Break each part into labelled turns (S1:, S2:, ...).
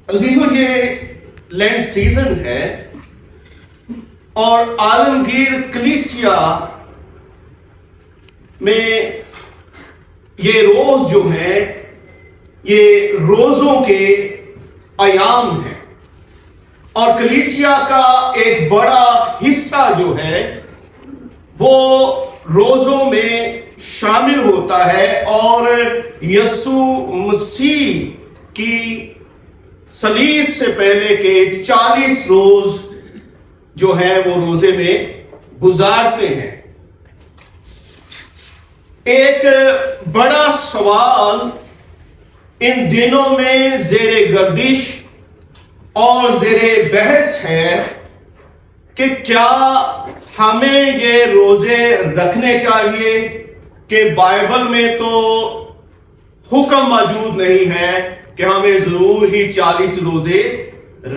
S1: عزیزو، یہ land season ہے اور عالمگیر کلیسیا میں یہ روز جو ہے یہ روزوں کے ایام ہے، اور کلیسیا کا ایک بڑا حصہ جو ہے وہ روزوں میں شامل ہوتا ہے، اور یسوع مسیح کی صلیب سے پہلے کے 40 روز جو ہے وہ روزے میں گزارتے ہیں۔ ایک بڑا سوال ان دنوں میں زیر گردش اور زیر بحث ہے کہ کیا ہمیں یہ روزے رکھنے چاہیے، کہ بائبل میں تو حکم موجود نہیں ہے کہ ہمیں ضرور ہی 40 روزے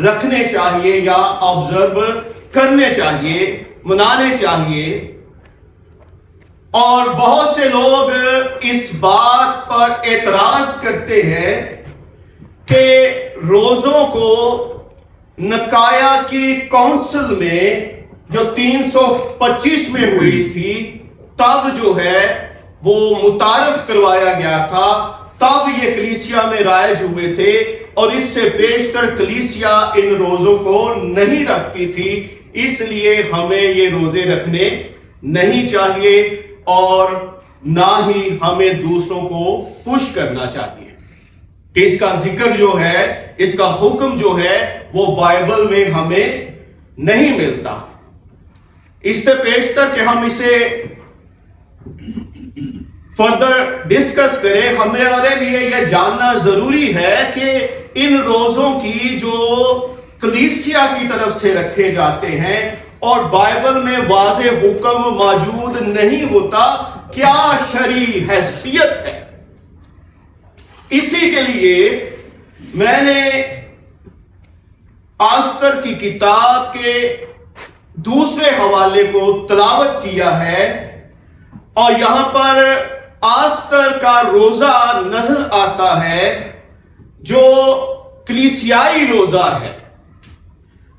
S1: رکھنے چاہیے یا آبزرو کرنے چاہیے، منانے چاہیے۔ اور بہت سے لوگ اس بات پر اعتراض کرتے ہیں کہ روزوں کو نکایا کی کونسل میں جو 325 میں ہوئی تھی تب جو ہے وہ متعارف کروایا گیا تھا، تب یہ کلیسیا میں رائج ہوئے تھے، اور اس سے بیشتر کلیسیا ان روزوں کو نہیں رکھتی تھی، اس لیے ہمیں یہ روزے رکھنے نہیں چاہیے اور نہ ہی ہمیں دوسروں کو پش کرنا چاہیے، کہ اس کا ذکر جو ہے، اس کا حکم جو ہے وہ بائبل میں ہمیں نہیں ملتا۔ اس سے پیشتر کہ ہم اسے فردر ڈسکس کریں، ہمارے لیے یہ جاننا ضروری ہے کہ ان روزوں کی جو کلیسیا کی طرف سے رکھے جاتے ہیں اور بائبل میں واضح حکم موجود نہیں ہوتا، کیا شرعی حیثیت ہے۔ اسی کے لیے میں نے آستر کی کتاب کے دوسرے حوالے کو تلاوت کیا ہے، اور یہاں پر آستر کا روزہ نظر آتا ہے جو کلیسیائی روزہ ہے،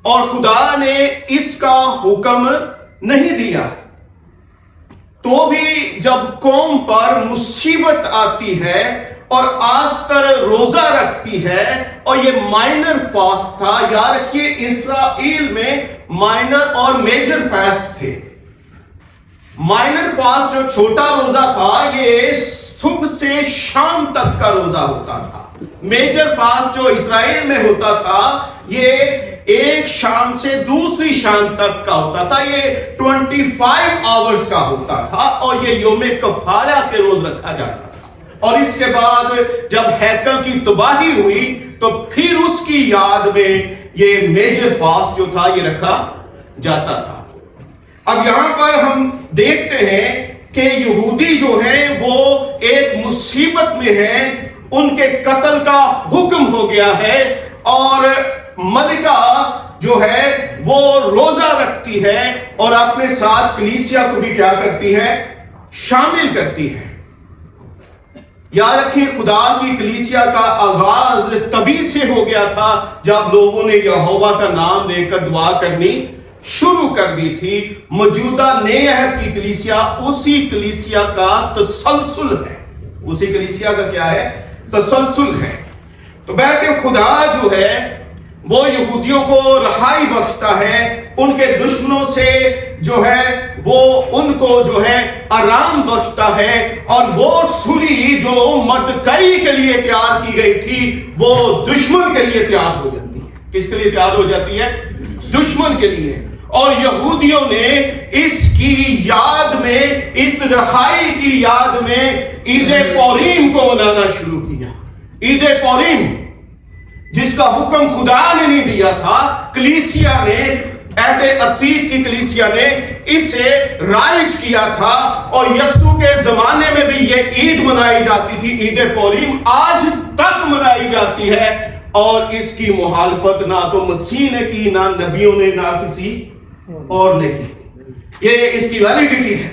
S1: اور خدا نے اس کا حکم نہیں دیا، تو بھی جب قوم پر مصیبت آتی ہے اور آستر روزہ رکھتی ہے، اور یہ مائنر فاسٹ تھا، یاد رکھیے اسرائیل میں مائنر اور میجر فاسٹ تھے۔ مائنر فاسٹ جو چھوٹا روزہ تھا یہ صبح سے شام تک کا روزہ ہوتا تھا، میجر فاسٹ جو اسرائیل میں ہوتا تھا یہ ایک شام سے دوسری شام تک کا ہوتا تھا، یہ 25 آورز کا ہوتا تھا، اور یہ یوم کفارہ کے روز رکھا جاتا تھا۔ اور اس کے بعد جب ہیکل کی تباہی ہوئی تو پھر اس کی یاد میں یہ میجر فاسٹ جو تھا یہ رکھا جاتا تھا۔ اب یہاں پر ہم دیکھتے ہیں کہ یہودی جو ہیں وہ ایک مصیبت میں ہیں، ان کے قتل کا حکم ہو گیا ہے، اور ملکہ جو ہے وہ روزہ رکھتی ہے اور اپنے ساتھ کلیسیا کو بھی کیا کرتی ہے، شامل کرتی ہے۔ یاد رکھیں خدا کی کلیسیا کا آغاز تبھی سے ہو گیا تھا جب لوگوں نے یہوہ کا نام لے کر دعا کرنی شروع کر دی تھی۔ موجودہ نئے عہد کی کلیسیا اسی کلیسیا کا تسلسل ہے، اسی کلیسیا کا کیا ہے، تسلسل ہے۔ تو بہرکہ خدا جو ہے وہ یہودیوں کو رہائی بخشتا ہے، ان کے دشمنوں سے جو ہے وہ ان کو جو ہے آرام بخشتا ہے، اور وہ سولی جو مردکائی کے لیے تیار کی گئی تھی وہ دشمن کے لیے تیار ہو جاتی ہے۔ کس کے لیے تیار ہو جاتی ہے؟ دشمن کے لیے۔ اور یہودیوں نے اس کی یاد میں، اس رہائی کی یاد میں عید پوریم کو منانا شروع کیا۔ عید پوریم جس کا حکم خدا نے نہیں دیا تھا، کلیسیا نے، عہد عتیق کی کلیسیا نے اسے رائج کیا تھا، اور یسوع کے زمانے میں بھی یہ عید منائی جاتی تھی، عید پوریم آج تک منائی جاتی ہے، اور اس کی مخالفت نہ تو مسیح نے کی، نہ نبیوں نے، نہ کسی اور نے کی۔ یہ اس کی ویلیڈیٹی ہے۔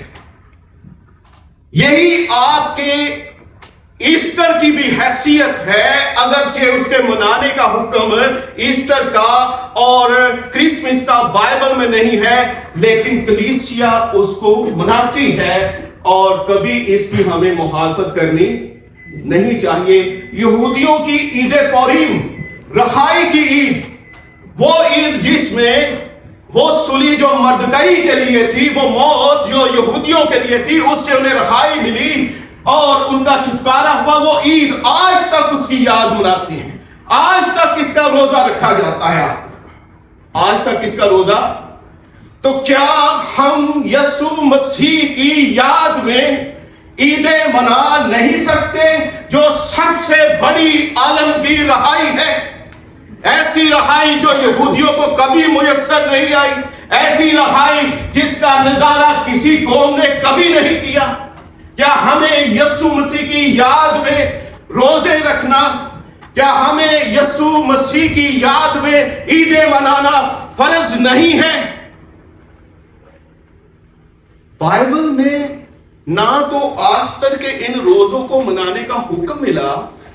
S1: یہی آپ کے ایسٹر کی بھی حیثیت ہے، اگرچہ اس کے منانے کا حکم ایسٹر کا اور کرسمس کا بائبل میں نہیں ہے، لیکن کلیسیا اس کو مناتی ہے اور کبھی اس کی ہمیں مخالفت کرنی نہیں چاہیے۔ یہودیوں کی عید پوریم، رہائی کی عید، وہ عید جس میں وہ سلی جو مردکائی کے لیے تھی، وہ موت جو یہودیوں کے لیے تھی، اس سے انہیں رہائی ملی اور ان کا چھٹکارا ہوا، وہ عید آج تک اس کی یاد مناتے ہیں، آج تک اس کا روزہ رکھا جاتا ہے، آج تک اس کا روزہ۔ تو کیا ہم یسوع مسیح کی یاد میں عیدیں منا نہیں سکتے جو سب سے بڑی عالمگیر رہائی ہے؟ ایسی رہائی جو یہودیوں کو کبھی میسر نہیں آئی، ایسی رہائی جس کا نظارہ کسی قوم نے کبھی نہیں کیا۔ کیا ہمیں یسوع مسیح کی یاد میں روزے رکھنا، کیا ہمیں یسوع مسیح کی یاد میں عیدیں منانا فرض نہیں ہے؟ بائبل میں نہ تو آستر کے ان روزوں کو منانے کا حکم ملا،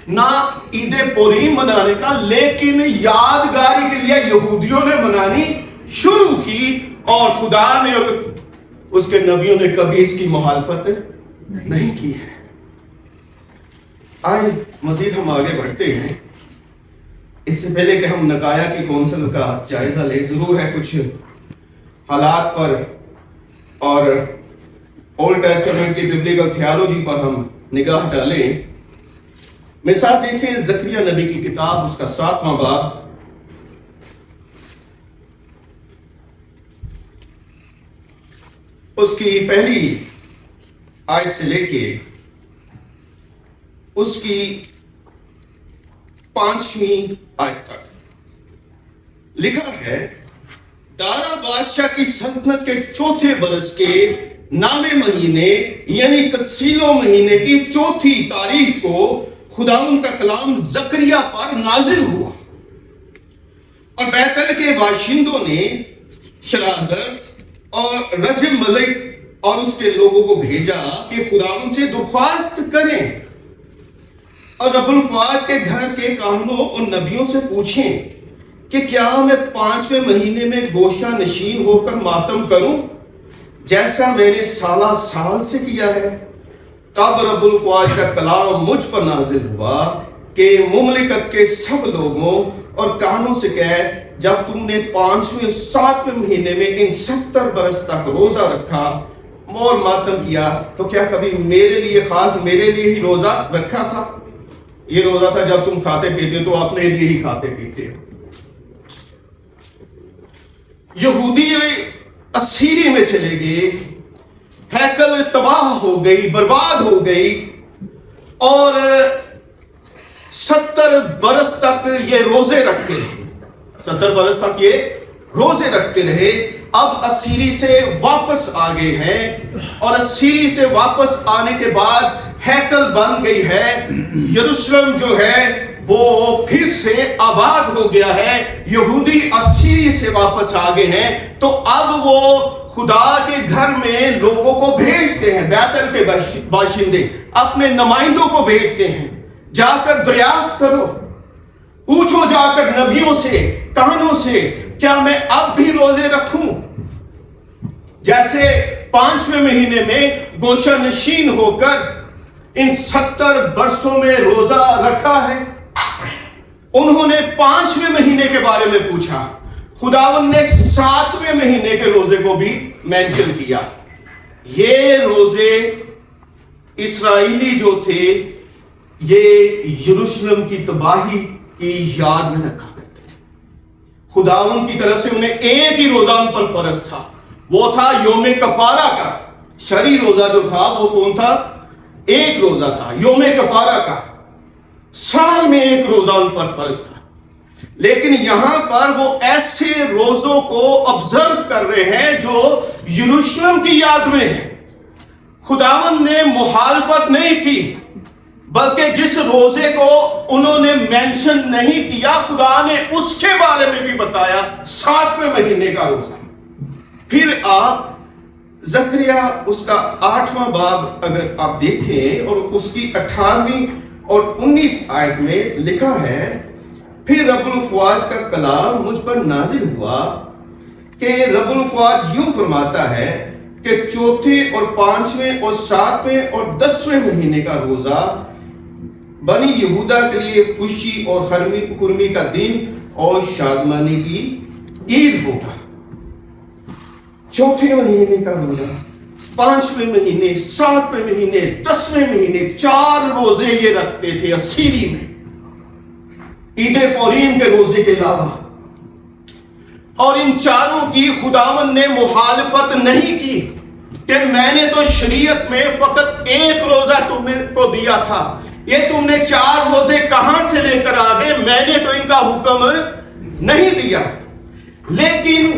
S1: نہ عید پوریم منانے کا، لیکن یادگاری کے لیے یہودیوں نے منانی شروع کی اور خدا نے اور اس کے نبیوں نے کبھی اس کی مخالفت نہیں کی ہے۔ آئے مزید ہم آگے بڑھتے ہیں۔ اس سے پہلے کہ ہم نکایا کی کونسل کا جائزہ لیں، ضرور ہے کچھ حالات پر اور اولڈ ٹیسٹمنٹ کی ببلیکل تھیالوجی پر ہم نگاہ ڈالیں۔ مثال دیکھیں زکریا نبی کی کتاب، اس کا 7واں باب، اس کی پہلی آیت سے لے کے اس کی 5ویں آیت تک لکھا ہے، دارا بادشاہ کی سلطنت کے چوتھے برس کے نامے مہینے یعنی کسیلو مہینے کی 4 تاریخ کو خداوند کا کلام زکریا پر نازل ہوا، اور بیتل کے باشندوں نے شلازر اور رجم ملک اور اس کے لوگوں کو بھیجا کہ خداوند سے درخواست کریں اور رب الفاظ کے گھر کے کاہنوں اور نبیوں سے پوچھیں کہ کیا میں 5ویں مہینے میں گوشہ نشین ہو کر ماتم کروں جیسا میں نے سالہ سال سے کیا ہے؟ تب رب الفاظ کا کلام مجھ پر نازل ہوا کہ مملکت کے سب لوگوں اور کہانوں سے کہے، جب تم نے 5ویں 7ویں مہینے میں ان 70 برس تک روزہ رکھا اور ماتم کیا، تو کیا کبھی میرے لیے خاص میرے لیے ہی روزہ رکھا تھا؟ یہ روزہ تھا جب تم کھاتے پیتے تو اپنے لیے ہی کھاتے پیتے۔ یہودی اسیری میں چلے گئے، ہیکل تباہ ہو گئی، برباد ہو گئی، اور 70 برس تک یہ روزے رکھتے رہے، 70 برس تک یہ روزے رکھتے رہے۔ اب اسیری سے واپس آ گئے ہیں، اور اسیری سے واپس آنے کے بعد ہیکل بن گئی ہے، یروشلم جو ہے وہ پھر سے آباد ہو گیا ہے، یہودی اسیری سے واپس آ گئے ہیں، تو اب وہ خدا کے گھر میں لوگوں کو بھیجتے ہیں، بیتل کے باشندے اپنے نمائندوں کو بھیجتے ہیں، جا کر دریافت کرو، پوچھو جا کر نبیوں سے، کہانوں سے، کیا میں اب بھی روزے رکھوں جیسے 5ویں مہینے میں گوشہ نشین ہو کر ان 70 برسوں میں روزہ رکھا ہے؟ انہوں نے 5ویں مہینے کے بارے میں پوچھا، خداوند نے 7ویں مہینے کے روزے کو بھی مینشن کیا۔ یہ روزے اسرائیلی جو تھے یہ یروشلم کی تباہی کی یاد میں رکھا کرتے تھے۔ خداوند کی طرف سے انہیں ایک ہی روزہ ان پر فرض تھا، وہ تھا یوم کفارہ کا۔ شرعی روزہ جو تھا وہ کون تھا؟ ایک روزہ تھا یوم کفارہ کا، سال میں ایک روزہ ان پر فرض تھا۔ لیکن یہاں پر وہ ایسے روزوں کو آبزرو کر رہے ہیں جو یروشلم کی یاد میں ہیں۔ خداوند نے مخالفت نہیں کی، بلکہ جس روزے کو انہوں نے مینشن نہیں کیا، خدا نے اس کے بارے میں بھی بتایا، 7ویں مہینے کا روزہ۔ پھر آپ زکریا اس کا 8واں باب اگر آپ دیکھیں اور اس کی 18ویں اور 19 آیت میں لکھا ہے، پھر رب الفواج کا کلام مجھ پر نازل ہوا کہ رب الفواج یوں فرماتا ہے کہ چوتھے اور پانچویں اور ساتویں اور 10ویں مہینے کا روزہ بنی یہودا کے لیے خوشی اور خرمی کا دن اور شادمانی کی عید ہوگا۔ چوتھے مہینے کا روزہ، پانچویں مہینے، ساتویں مہینے، 10ویں مہینے، 4 روزے یہ رکھتے تھے اسیری میں، عید پوریم کے روزے کے علاوہ۔ اور ان چاروں کی خداوند نے مخالفت نہیں کی کہ میں نے تو شریعت میں فقط 1 روزہ تم کو دیا تھا، یہ تم نے 4 روزے کہاں سے لے کر آ گئے؟ میں نے تو ان کا حکم نہیں دیا۔ لیکن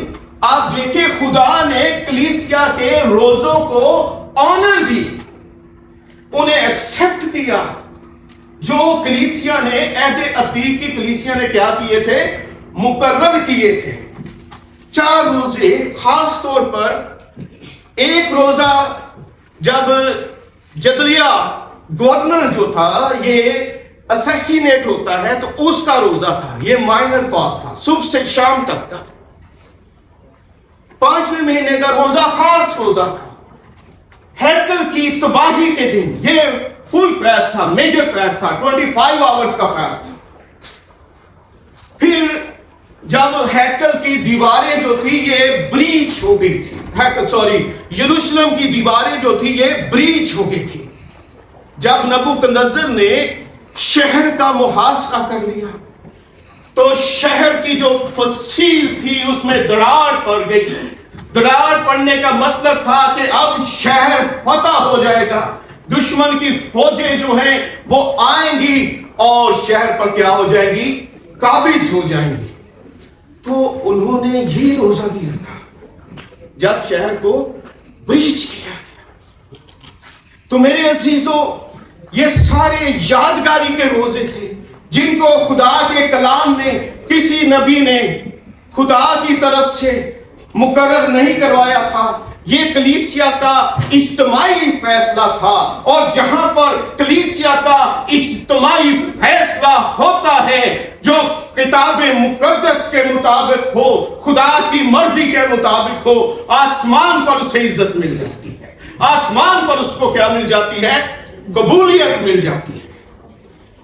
S1: آپ دیکھیں خدا نے کلیسیا کے روزوں کو آنر دی، انہیں ایکسپٹ کیا۔ جو کلیسیا نے عہد عتیق کی کلیسیا نے کیا کیے تھے؟ مقرر کیے تھے 4 روزے، خاص طور پر 1 روزہ جب جدلیہ گورنر جو تھا یہ اسیسینیٹ ہوتا ہے تو اس کا روزہ تھا، یہ مائنر فاسٹ تھا، صبح سے شام تک کا۔ 5ویں مہینے کا روزہ خاص روزہ تھا، ہیکل کی تباہی کے دن یہ فل فیسٹ تھا، میجر فیسٹ تھا، 25 آورز کا فیسٹ تھا۔ پھر جب ہیکل کی دیواریں جو تھی یہ بریچ ہو گئی تھی، یروشلم کی دیواریں جو تھی یہ بریچ ہو گئی تھی، جب نبوکدنضر نے شہر کا محاصرہ کر لیا تو شہر کی جو فصیل تھی اس میں دراڑ پڑ گئی۔ دراڑ پڑنے کا مطلب تھا کہ اب شہر فتح ہو جائے گا، دشمن کی فوجیں جو ہیں وہ آئیں گی اور شہر پر کیا ہو جائیں گی؟ قابض ہو جائیں گی۔ تو انہوں نے یہ روزہ بھی رکھا جب شہر کو بریچ کیا گیا۔ تو میرے عزیزو، یہ سارے یادگاری کے روزے تھے جن کو خدا کے کلام نے، کسی نبی نے خدا کی طرف سے مقرر نہیں کروایا تھا، یہ کلیسیا کا اجتماعی فیصلہ تھا۔ اور جہاں پر کلیسیا کا اجتماعی فیصلہ ہوتا ہے جو کتاب مقدس کے مطابق ہو، خدا کی مرضی کے مطابق ہو، آسمان پر اسے عزت مل جاتی ہے، آسمان پر اس کو کیا مل جاتی ہے؟ قبولیت مل جاتی ہے۔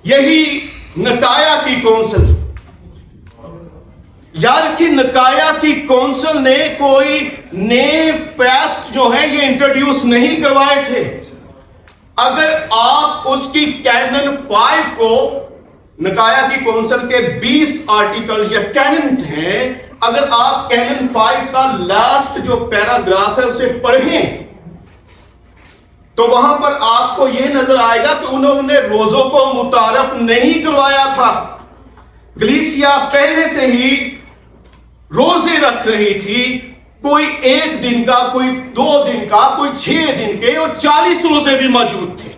S1: یہی نکایا کی کونسل، یاد رکھیے نکایا کی کونسل نے کوئی نئے فیسٹ جو ہے یہ انٹروڈیوس نہیں کروائے تھے۔ اگر آپ اس کی کینن 5 کو، نکایا کی کونسل کے 20 آرٹیکل یا کیننز ہیں، اگر آپ کینن 5 کا لاسٹ جو پیراگراف ہے اسے پڑھیں تو وہاں پر آپ کو یہ نظر آئے گا کہ انہوں نے روزوں کو متعارف نہیں کروایا تھا۔ کلیسیا پہلے سے ہی روزے رکھ رہی تھی، کوئی 1 دن کا، کوئی 2 دن کا، کوئی 6 دن کے، اور 40 روزے بھی موجود تھے۔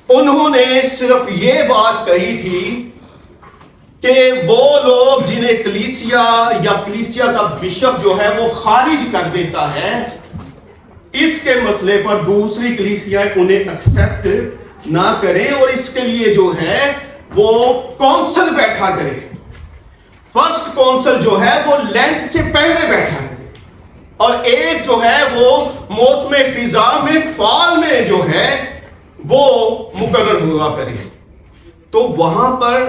S1: انہوں نے صرف یہ بات کہی تھی کہ وہ لوگ جنہیں کلیسیا یا کلیسیا کا بشپ جو ہے وہ خارج کر دیتا ہے، اس کے مسئلے پر دوسری کلیسیا انہیں ایکسپٹ نہ کریں، اور اس کے لیے جو ہے وہ کونسل بیٹھا کرے۔ فرسٹ کونسل جو ہے وہ لینٹ سے پہلے بیٹھا کرے، اور ایک جو ہے وہ موسم خزاں میں، فال میں جو ہے وہ مقرر ہوا کرے۔ تو وہاں پر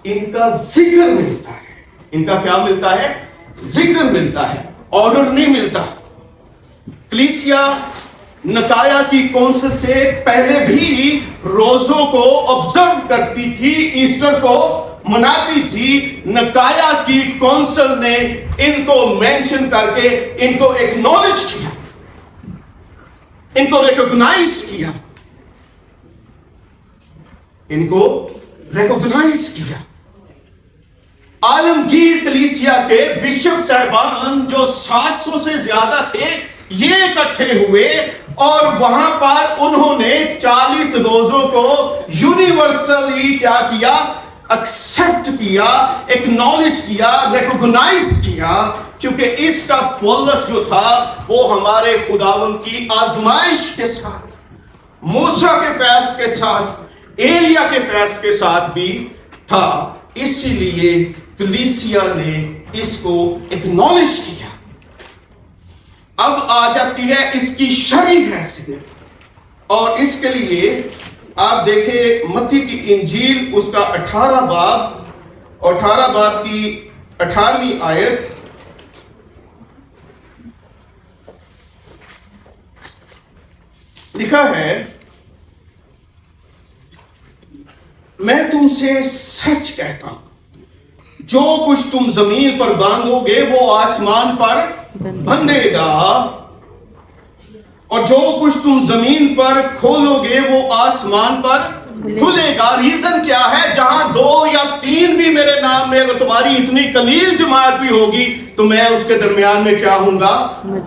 S1: ان کا ذکر ملتا ہے، ان کا کیا ملتا ہے؟ ذکر ملتا ہے، آرڈر نہیں ملتا۔ کلیسیا نکایا کی کونسل سے پہلے بھی روزوں کو آبزرو کرتی تھی، ایسٹر کو مناتی تھی۔ نکایا کی کونسل نے ان کو مینشن کر کے ان کو ایکنالج کیا، ان کو ریکوگنائز کیا، ان کو ریکوگنائز کیا۔ عالمگیر کلیسیا کے بشپ صاحبان جو 700 سے زیادہ تھے یہ اکٹھے ہوئے، اور وہاں پر انہوں نے 40 روزوں کو یونیورسلی کیا کیا؟ ایکسپٹ کیا، ایکنالج کیا، ریکوگنائز کیا، کیونکہ اس کا تعلق جو تھا وہ ہمارے خداوند کی آزمائش کے ساتھ، موسیٰ کے فیض کے ساتھ، ایلیا کے فیض کے ساتھ بھی تھا، اسی لیے کلیسیا نے اس کو اکنالج کیا۔ اب آ جاتی ہے اس کی شرعی حیثیت، اور اس کے لیے آپ دیکھیں متی کی انجیل اس کا 18 باب اور 18 باب کی 18ویں آیت، لکھا ہے، میں تم سے سچ کہتا ہوں، جو کچھ تم زمین پر باندھو گے وہ آسمان پر بندھے گا، اور جو کچھ تم زمین پر کھولو گے وہ آسمان پر کھلے گا۔ ریزن کیا ہے؟ جہاں 2 یا 3 بھی میرے نام میں، اگر تمہاری اتنی قلیل جماعت بھی ہوگی تو میں اس کے درمیان میں کیا ہوں گا؟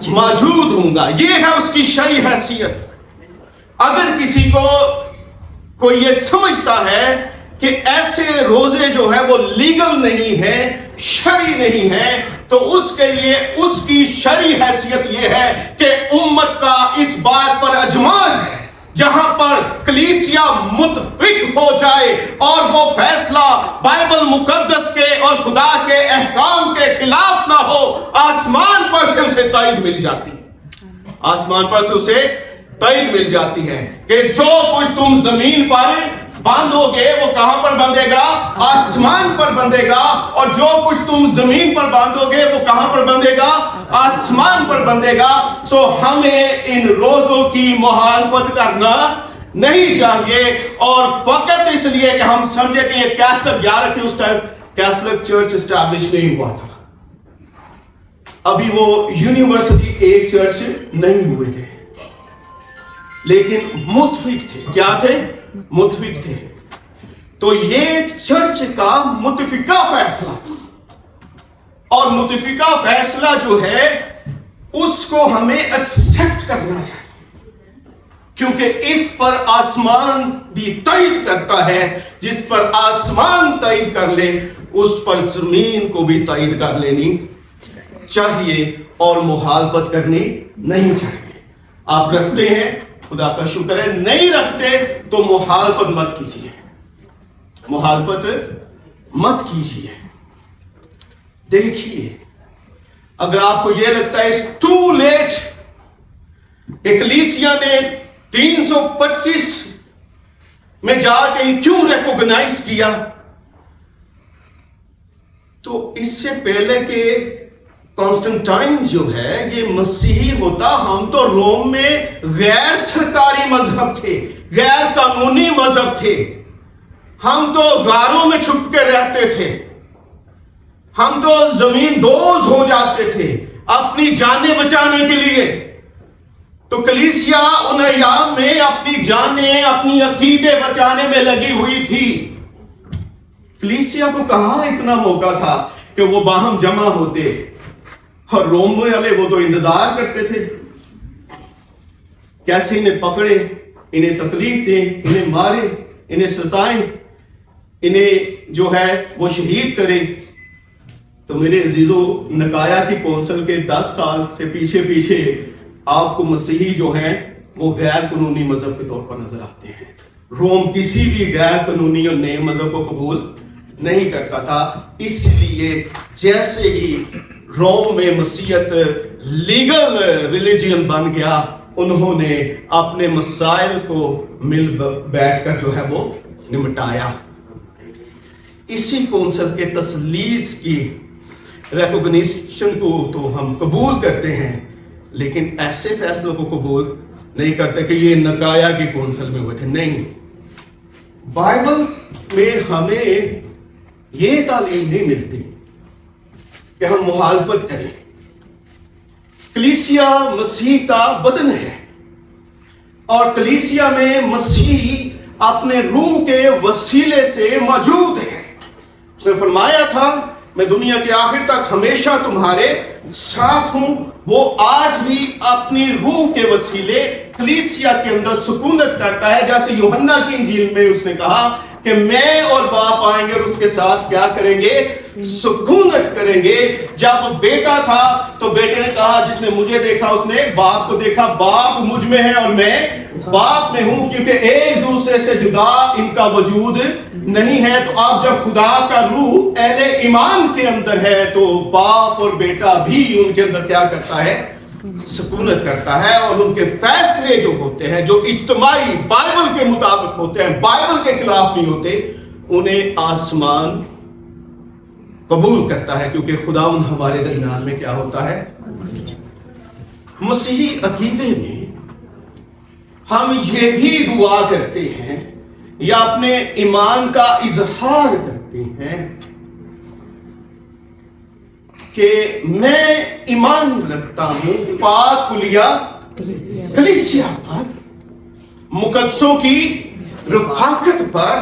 S1: موجود ہوں گا۔ یہ ہے اس کی شرعی حیثیت۔ اگر کسی کو کوئی یہ سمجھتا ہے کہ ایسے روزے جو ہے وہ لیگل نہیں ہے، شرعی نہیں ہے، تو اس کے لیے اس کی شرعی حیثیت یہ ہے کہ امت کا اس بات پر اجماع ہے، جہاں پر کلیسیا متفق ہو جائے اور وہ فیصلہ بائبل مقدس کے اور خدا کے احکام کے خلاف نہ ہو، آسمان پر سے اسے تائید مل جاتی ہے۔ آسمان پر سے اسے تائید مل جاتی ہے کہ جو کچھ تم زمین پر باندھو گے وہ کہاں پر بندھے گا؟ آسمان پر بندھے گا، اور جو کچھ تم زمین پر باندھو گے وہ کہاں پر بندھے گا؟ آسمان پر بندھے گا۔ سو ہمیں ان روزوں کی مخالفت کرنا نہیں چاہیے، اور فقط اس لیے کہ ہم سمجھے کہ یہ کیتھولک، یاد رکھیں اس ٹائم کیتھولک چرچ اسٹیبلش نہیں ہوا تھا، ابھی وہ یونیورسٹی ایک چرچ نہیں ہوئے تھے، لیکن متفق تھے۔ کیا تھے؟ متفق تھے۔ تو یہ چرچ کا متفقہ فیصلہ تھا، اور متفقہ فیصلہ جو ہے اس کو ہمیں ایکسپٹ کرنا چاہیے، کیونکہ اس پر آسمان بھی تائید کرتا ہے۔ جس پر آسمان تائید کر لے اس پر زمین کو بھی تائید کر لینی چاہیے، اور مخالفت کرنی نہیں چاہیے۔ آپ رکھتے ہیں، خدا کا شکر ہے، نہیں رکھتے تو مخالفت مت کیجیے، مخالفت مت کیجیے۔ دیکھیے، اگر آپ کو یہ لگتا ہے it's too late، ایکلیسیا نے 325 میں جا کے ہی کیوں ریکوگنائز کیا؟ تو اس سے پہلے کہ کانسٹنٹائن جو ہے یہ مسیحی ہوتا، ہم تو روم میں غیر سرکاری مذہب تھے، غیر قانونی مذہب تھے، ہم تو غاروں میں چھپ کے رہتے تھے، ہم تو زمین دوز ہو جاتے تھے اپنی جانیں بچانے کے لیے۔ تو کلیسیا ان ایام میں اپنی جانیں، اپنی عقیدے بچانے میں لگی ہوئی تھی۔ کلیسیا کو کہاں اتنا موقع تھا کہ وہ باہم جمع ہوتے، اور روم والے وہ تو انتظار کرتے تھے کیسے انہیں پکڑے، انہیں تکلیف دیں، انہیں مارے، انہیں ستائیں، انہیں جو ہے وہ شہید کریں۔ تو میرے عزیزو، نکایا کی کونسل کے 10 سال سے پیچھے آپ کو مسیحی جو ہیں وہ غیر قانونی مذہب کے طور پر نظر آتے ہیں۔ روم کسی بھی غیر قانونی اور نئے مذہب کو قبول نہیں کرتا تھا، اس لیے جیسے ہی روم میں مسیحیت لیگل ریلیجن بن گیا، انہوں نے اپنے مسائل کو مل بیٹھ کر جو ہے وہ نمٹایا۔ اسی کونسل کے تثلیث کی ریکوگنیشن کو تو ہم قبول کرتے ہیں، لیکن ایسے فیصلوں کو قبول نہیں کرتے کہ یہ نکایا کی کونسل میں ہوئے تھے۔ نہیں، بائبل میں ہمیں یہ تعلیم نہیں ملتی کہ ہم مخالفت کریں۔ کلیسیا مسیح کا بدن ہے، اور کلیسیا میں مسیح اپنے روح کے وسیلے سے موجود ہے۔ اس نے فرمایا تھا، میں دنیا کے آخر تک ہمیشہ تمہارے ساتھ ہوں۔ وہ آج بھی اپنی روح کے وسیلے کلیسیا کے اندر سکونت کرتا ہے، جیسے یوحنا کی انجیل میں اس نے کہا کہ کہ میں اور باپ آئیں گے اور اس کے ساتھ کیا کریں گے؟ سکونت کریں گے. جب بیٹا تھا تو بیٹے نے کہا جس نے مجھے دیکھا اس نے باپ کو دیکھا، باپ مجھ میں ہے اور میں باپ میں ہوں، کیونکہ ایک دوسرے سے جدا ان کا وجود نہیں ہے. تو اب جب خدا کا روح اہل ایمان کے اندر ہے تو باپ اور بیٹا بھی ان کے اندر کیا کرتا ہے؟ سکونت کرتا ہے. اور ان کے فیصلے جو ہوتے ہیں، جو اجتماعی بائبل کے مطابق ہوتے ہیں، بائبل کے خلاف نہیں ہوتے، انہیں آسمان قبول کرتا ہے، کیونکہ خداوند ہمارے درمیان میں کیا ہوتا ہے؟ مسیحی عقیدے میں ہم یہ بھی دعا کرتے ہیں یا اپنے ایمان کا اظہار کرتے ہیں کہ میں ایمان رکھتا ہوں پاک کلیسیا پر، مقدسوں کی رفاقت پر.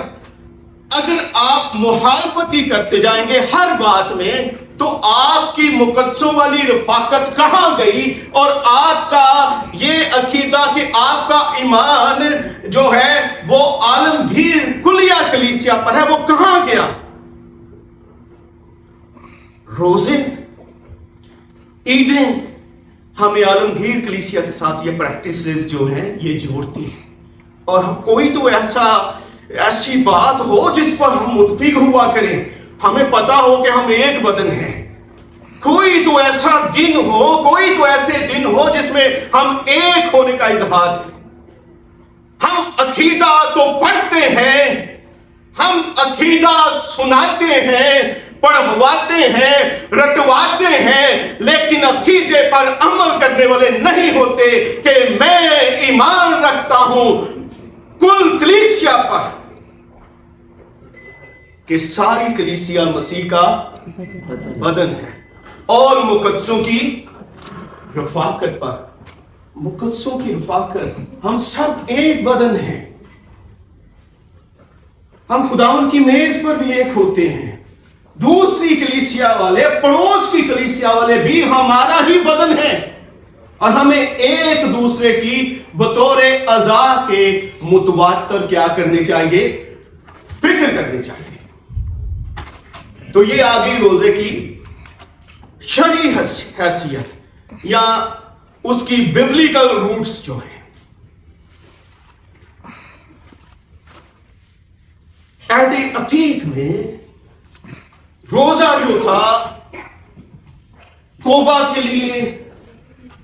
S1: اگر آپ مخالفت ہی کرتے جائیں گے ہر بات میں تو آپ کی مقدسوں والی رفاقت کہاں گئی؟ اور آپ کا یہ عقیدہ کہ آپ کا ایمان جو ہے وہ عالمگیر کلیہ کلیسیا پر ہے، وہ کہاں گیا؟ روزے، عیدیں ہمیں عالمگیر کلیسیا کے ساتھ یہ پریکٹسز جو ہیں یہ جوڑتی ہیں. اور کوئی تو ایسی بات ہو جس پر ہم متفق ہوا کریں، ہمیں پتا ہو کہ ہم ایک بدن ہیں. کوئی تو ایسا دن ہو، کوئی تو ایسے دن ہو جس میں ہم ایک ہونے کا اظہار کریں. ہم عقیدہ تو پڑھتے ہیں، ہم عقیدہ سناتے ہیں، پڑھواتے ہیں، رٹواتے ہیں، لیکن عقیدے پر عمل کرنے والے نہیں ہوتے کہ میں ایمان رکھتا ہوں کل کلیسیا پر، کہ ساری کلیسیا مسیح کا بدن ہے، اور مقدسوں کی رفاقت پر. مقدسوں کی رفاقت، ہم سب ایک بدن ہیں، ہم خداوند کی میز پر بھی ایک ہوتے ہیں. دوسری کلیسیا والے، پڑوس کی کلیسیا والے بھی ہمارا ہی بدن ہے، اور ہمیں ایک دوسرے کی بطور اعضاء کے متواتر کیا کرنے چاہیے؟ فکر کرنی چاہیے. تو یہ آگئی روزے کی شرعی حیثیت یا اس کی ببلیکل روٹس جو ہیں. عہد عتیق میں روزہ جو تھا توبہ کے لیے،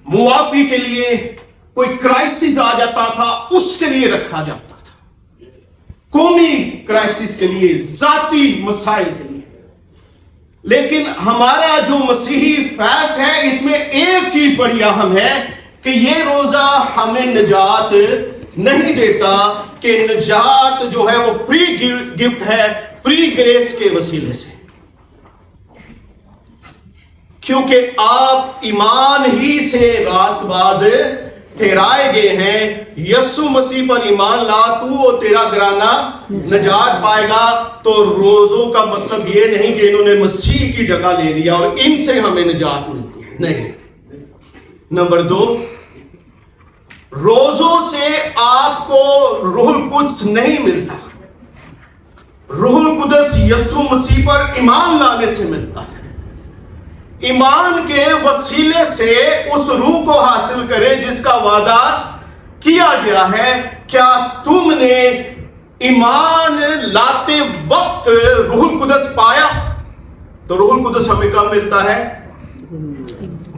S1: معافی کے لیے، کوئی کرائسس آ جاتا تھا اس کے لیے رکھا جاتا تھا، قومی کرائسس کے لیے، ذاتی مسائل کے لیے. لیکن ہمارا جو مسیحی فیسٹ ہے اس میں ایک چیز بڑی اہم ہے کہ یہ روزہ ہمیں نجات نہیں دیتا، کہ نجات جو ہے وہ فری گفٹ ہے، فری گریس کے وسیلے سے. کیونکہ آپ ایمان ہی سے راست باز ٹھہرائے گئے ہیں. یسوع مسیح پر ایمان لا تو اور تیرا گھرانہ نجات پائے گا. تو روزوں کا مطلب یہ نہیں کہ انہوں نے مسیح کی جگہ لے لیا اور ان سے ہمیں نجات ملتی ہے، نہیں. نمبر 2، روزوں سے آپ کو روح القدس نہیں ملتا. روح القدس یسوع مسیح پر ایمان لانے سے ملتا ہے. ایمان کے وسیلے سے اس روح کو حاصل کریں جس کا وعدہ کیا گیا ہے. کیا تم نے ایمان لاتے وقت روح القدس پایا؟ تو روح القدس ہمیں کب ملتا ہے؟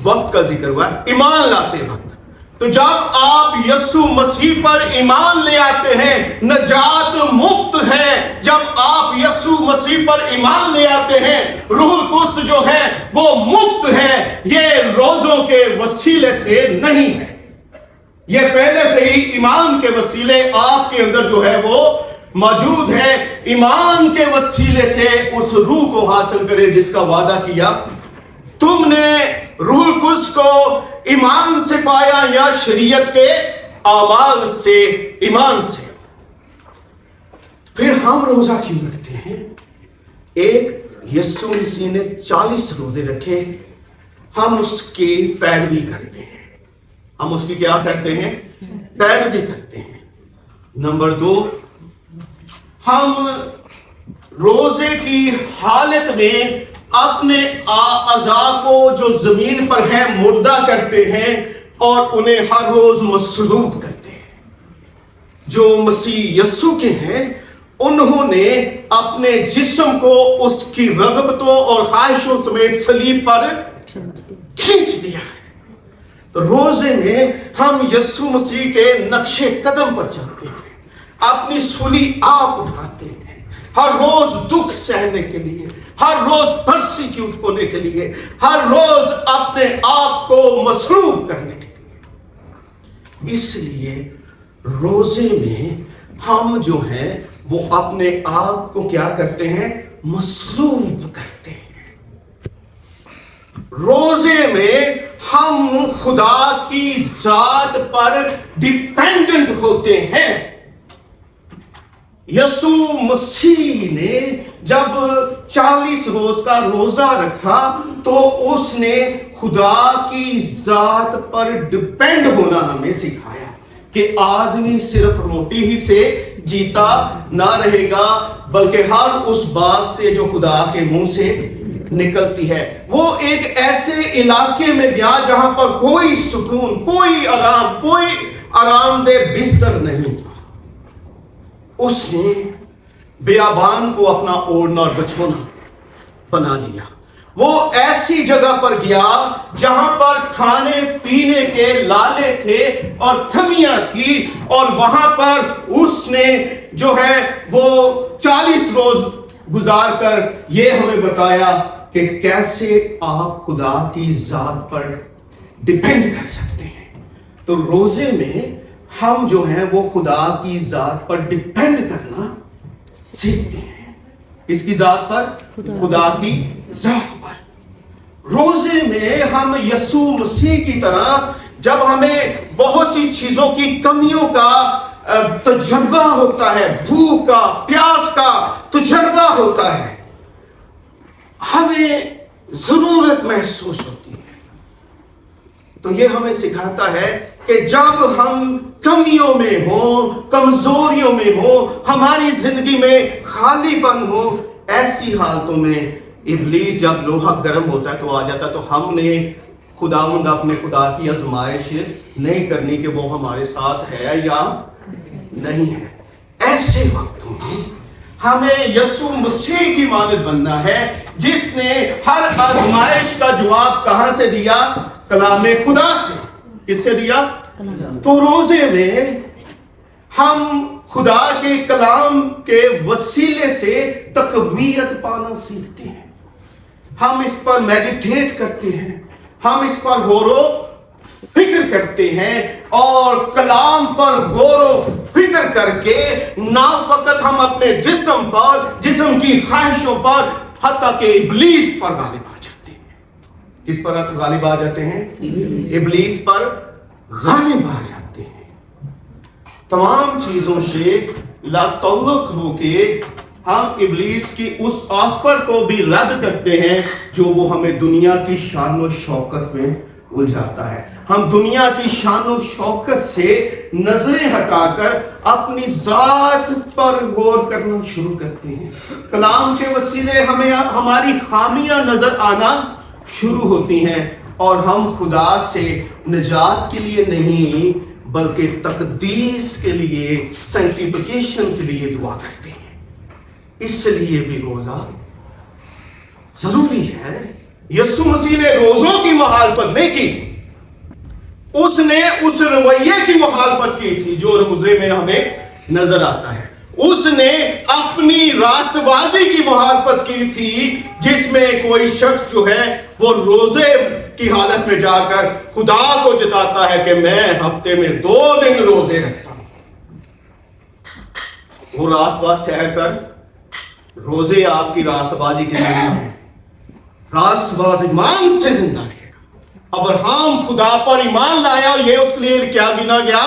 S1: وقت کا ذکر ہوا ہے، ایمان لاتے وقت. تو جب آپ یسوع مسیح پر ایمان لے آتے ہیں، نجات مفت ہے. جب آپ یسوع مسیح پر ایمان لے آتے ہیں، روح القدس جو ہے وہ مفت ہے. یہ روزوں کے وسیلے سے نہیں ہے، یہ پہلے سے ہی ایمان کے وسیلے آپ کے اندر جو ہے وہ موجود ہے. ایمان کے وسیلے سے اس روح کو حاصل کرے جس کا وعدہ کیا. تم نے روح القدس کو ایمان سے پایا یا شریعت کے اعمال سے، ایمان سے. پھر ہم روزہ کیوں رکھتے ہیں؟ ایک، یسوع مسیح نے 40 روزے رکھے، ہم اس کی پیروی کرتے ہیں. ہم اس کی کیا کرتے ہیں؟ پیروی کرتے ہیں. نمبر 2، ہم روزے کی حالت میں اپنے اعضاء کو جو زمین پر ہے مردہ کرتے ہیں اور انہیں ہر روز مصلوب کرتے ہیں۔ جو مسیح یسوع کے ہیں انہوں نے اپنے جسم کو اس کی رغبتوں اور خواہشوں سمیت صلیب پر کھینچ دیا ہے۔ روزے میں ہم یسوع مسیح کے نقش قدم پر چلتے ہیں، اپنی سولی آپ اٹھاتے ہیں، ہر روز دکھ سہنے کے لیے، ہر روز پرسیکیوٹ ہونے کے لیے، ہر روز اپنے آپ کو مصروف کرنے کے لیے۔ اس لیے روزے میں ہم جو ہیں وہ اپنے آپ کو کیا کرتے ہیں؟ مصلوب کرتے ہیں۔ روزے میں ہم خدا کی ذات پر ڈیپینڈنٹ ہوتے ہیں۔ یسوع مسیح نے جب 40 روز کا روزہ رکھا تو اس نے خدا کی ذات پر ڈیپینڈ ہونا ہمیں سکھایا کہ آدمی صرف روٹی ہی سے جیتا نہ رہے گا بلکہ ہر اس بات سے جو خدا کے منہ سے نکلتی ہے۔ وہ ایک ایسے علاقے میں گیا جہاں پر کوئی سکون، کوئی آرام دہ بستر نہیں تھا۔ اس نے بیابان کو اپنا اوڑھنا اور بچھونا بنا لیا۔ وہ ایسی جگہ پر گیا جہاں پر کھانے پینے کے لالے تھے اور کمیاں تھی، اور وہاں پر اس نے جو ہے وہ 40 روز گزار کر یہ ہمیں بتایا کہ کیسے آپ خدا کی ذات پر ڈیپینڈ کر سکتے ہیں۔ تو روزے میں ہم جو ہیں وہ خدا کی ذات پر ڈیپینڈ کرنا سیکھتے ہیں۔ اس کی ذات پر؟ خدا کی ذات پر۔ روزے میں ہم یسوع مسیح کی طرح جب ہمیں بہت سی چیزوں کی کمیوں کا تجربہ ہوتا ہے، بھوک کا، پیاس کا تجربہ ہوتا ہے، ہمیں ضرورت محسوس ہوتی ہے، تو یہ ہمیں سکھاتا ہے کہ جب ہم کمیوں میں ہوں، کمزوریوں میں ہوں، ہماری زندگی میں خالی پن ہو، ایسی حالتوں میں ابلیس جب لوہا گرم ہوتا ہے تو آ جاتا ہے۔ تو ہم نے خداوند اپنے خدا کی آزمائش نہیں کرنی کہ وہ ہمارے ساتھ ہے یا نہیں ہے۔ ایسے وقتوں میں ہمیں یسوع مسیح کی مانند بننا ہے جس نے ہر آزمائش کا جواب کہاں سے دیا؟ کلام خدا سے۔ کس سے دیا؟ تو روزے میں ہم خدا کے کلام کے وسیلے سے تقویت پانا سیکھتے ہیں۔ ہم اس پر میڈیٹیٹ کرتے ہیں، ہم اس پر غور و فکر کرتے ہیں، اور کلام پر غور و فکر کر کے نہ فقط ہم اپنے جسم پر، جسم کی خواہشوں پر، حتیٰ کہ ابلیس پر غالب آ جاتے ہیں۔ کس پر غالب آ جاتے ہیں؟ ابلیس پر غالب آ جاتے ہیں۔ تمام چیزوں سے لا تعلق ہو کے ہم ابلیس کی اس آفر کو بھی رد کرتے ہیں جو وہ ہمیں دنیا کی شان و شوکت میں الجھاتا ہے۔ ہم دنیا کی شان و شوکت سے نظریں ہٹا کر اپنی ذات پر غور کرنا شروع کرتے ہیں۔ کلام کے وسیلے ہمیں ہماری خامیاں نظر آنا شروع ہوتی ہیں، اور ہم خدا سے نجات کے لیے نہیں بلکہ تقدیس کے لیے، سینکٹیفیکیشن کے لیے دعا کرتے ہیں۔ اس لیے بھی روزہ ضروری ہے۔ یسوع مسیح نے روزوں کی مخالفت نہیں کی، اس نے اس رویے کی مخالفت کی تھی جو روزے میں ہمیں نظر آتا ہے۔ اس نے اپنی راست بازی کی مخالفت کی تھی جس میں کوئی شخص جو ہے وہ روزے کی حالت میں جا کر خدا کو جتاتا ہے کہ میں ہفتے میں 2 دن روزے رکھتا ہوں۔ وہ راست باز ٹھہر کر روزے آپ کی راست بازی کے لیے ہیں۔ راست باز ایمان سے زندہ رہے گا۔ ابراہیم خدا پر ایمان لایا، یہ اس کے لیے کیا گنا گیا؟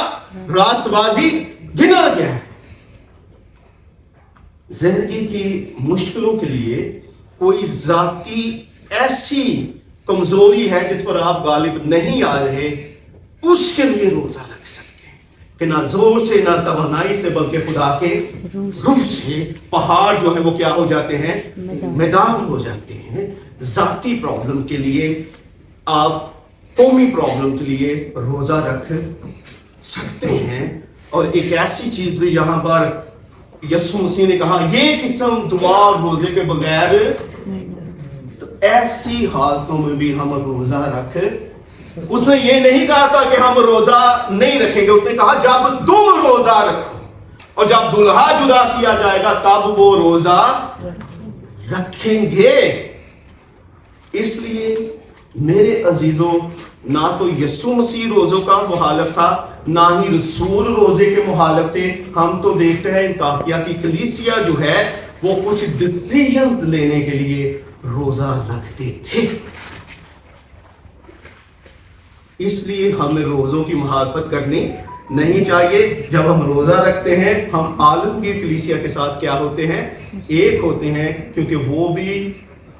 S1: راست بازی گنا گیا ہے۔ زندگی کی مشکلوں کے لیے کوئی ذاتی ایسی کمزوری ہے جس پر آپ غالب نہیں آ رہے، اس کے لیے روزہ رکھ سکتے ہیں۔ کہ نہ زور سے نہ توانائی سے بلکہ خدا کے روح سے پہاڑ جو ہیں وہ کیا ہو جاتے ہیں؟ میدان ہو جاتے ہیں. ذاتی پرابلم کے لیے آپ قومی پرابلم کے لیے روزہ رکھ سکتے ہیں. اور ایک ایسی چیز بھی یہاں پر یسوع مسیح نے کہا یہ قسم دعا اور روزے کے بغیر، تو ایسی حالتوں میں بھی ہم روزہ رکھ. اس نے یہ نہیں کہا تھا کہ ہم روزہ نہیں رکھیں گے، اس نے کہا جب تم روزہ رکھو اور جب دلہا جدا کیا جائے گا تب وہ روزہ رکھیں گے. اس لیے میرے عزیزوں، نہ تو یسوع مسیح روزوں کا مخالف تھا، نہ ہی رسول روزے کے مخالف تھے. ہم تو دیکھتے ہیں انطاکیہ کی کلیسیا جو ہے وہ کچھ ڈیسیژنز لینے کے لیے روزہ رکھتے تھے. اس لیے ہمیں روزوں کی مخالفت کرنی نہیں چاہیے. جب ہم روزہ رکھتے ہیں ہم عالمگیر کلیسیا کے ساتھ کیا ہوتے ہیں؟ ایک ہوتے ہیں، کیونکہ وہ بھی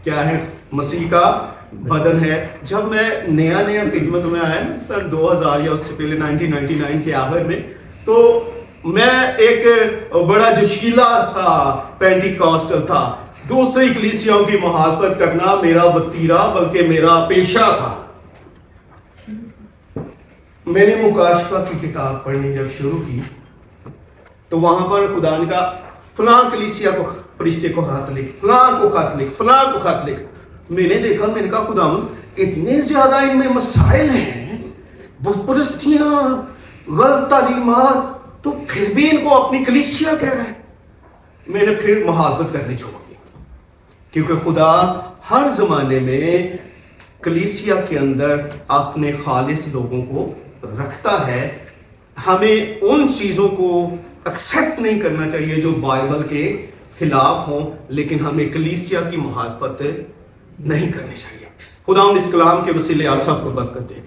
S1: کیا ہے؟ مسیح کا بدن ہے. جب میں نیا خدمت میں آیا سن 2000 یا اس سے پہلے 1999 کے آخر میں، تو میں ایک بڑا جوشیلا سا پینٹیکاسٹل تھا. دوسری کلیسیاؤں کی مخالفت کرنا میرا وتیرہ بلکہ میرا پیشہ تھا. میں نے مکاشفہ کی کتاب پڑھنی جب شروع کی تو وہاں پر خدا نے کہا فلاں کلیسیا کو فرشتے کو خط لکھ، فلاں کو خط لکھ، فلاں کو خط لکھ. میں نے دیکھا، میں نے کہا خداوند اتنے زیادہ ان میں مسائل ہیں، بت پرستیاں، غلط تعلیمات، تو پھر بھی ان کو اپنی کلیسیا کہہ رہا ہے. میں نے پھر مخالفت کرنی چھوڑ دی، کیونکہ خدا ہر زمانے میں کلیسیا کے اندر اپنے خالص لوگوں کو رکھتا ہے. ہمیں ان چیزوں کو ایکسپٹ نہیں کرنا چاہیے جو بائبل کے خلاف ہوں، لیکن ہمیں کلیسیا کی مخالفت نہیں کرنی چاہیے. خدا اس کلام کے وسیلے آپ سب کو برکت دے.